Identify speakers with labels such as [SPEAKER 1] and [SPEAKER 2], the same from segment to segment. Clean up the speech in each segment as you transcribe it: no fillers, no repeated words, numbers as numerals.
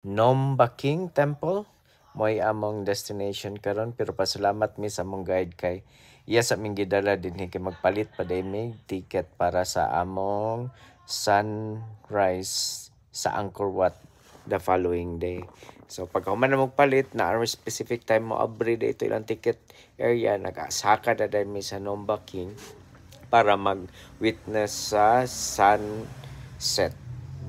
[SPEAKER 1] Nomba King Temple mo'y among destination karon, pero pasalamat mi sa among guide kay iya sa aming gidala dinhi kay magpalit pa day mi ticket para sa among sunrise sa Angkor Wat the following day. So pag human na magpalit na ang specific time mo abri dito ilang ticket area, nag-asaka na day mi sa Nomba King para mag-witness sa sunset.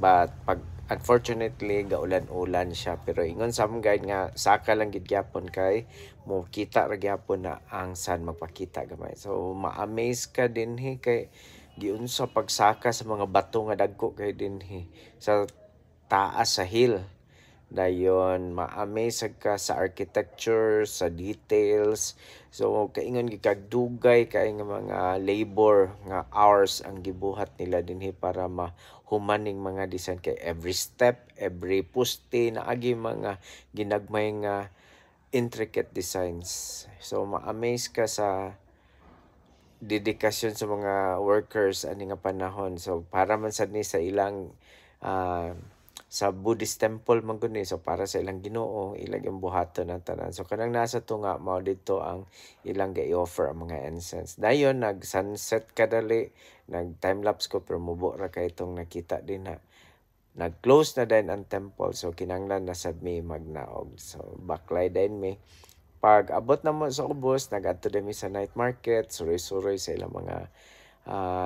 [SPEAKER 1] But pag unfortunately gaulan-ulan siya, pero ingon sa among guide nga saka lang gid gyapon kay mo kita ra gyapon na ang sun magpakita gamay. So ma-amaze ka dinhi kay giunsa pagsaka sa mga bato nga dagko kay dinhi sa taas sa hill. Dayon ma-amaze ka sa architecture, sa details. So kaingon gikagdugay kay nga mga labor nga hours ang gibuhat nila dinhi para mahumaning mga design kay every step, every poste na agi mga ginagmay nga intricate designs. So ma-amaze ka sa dedikasyon sa mga workers ani nga panahon. So para man sad ni sa ilang ah, sa Buddhist temple man gud ni, so para sa ilang Ginoo ilang yung buhaton ang tanan. So kanang nasa tunga mao dito ang ilang gi-offer ang mga incense. Dayon nag sunset kadali, nag time lapse ko pero mubo ra kay itong nakita din na nag-close na din ang temple, so kinanglan na sad mi magnaog. So baklay din mi pag abot na mo sa ubos, nag-adto din mi sa night market, suroy-suroy sa ilang mga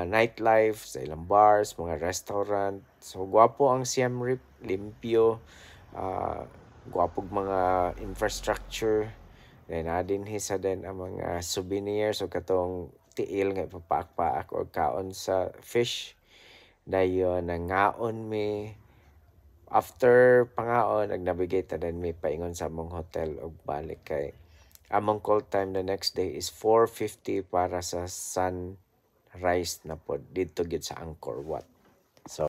[SPEAKER 1] nightlife, sa ilang bars, mga restaurant. So, gwapo ang Siem Reap, limpyo, uh, gwapog mga infrastructure. Then, adin hisa din ang mga souvenirs o katong tiil nga ipapaak-paak o kaon sa fish. Dayon, nangaon mi. After pangaon, nag-navigate na din mi paingon sa among hotel o balik kay among call time the next day is 4:50 para sa sunrise na pod dito gid sa Angkor Wat.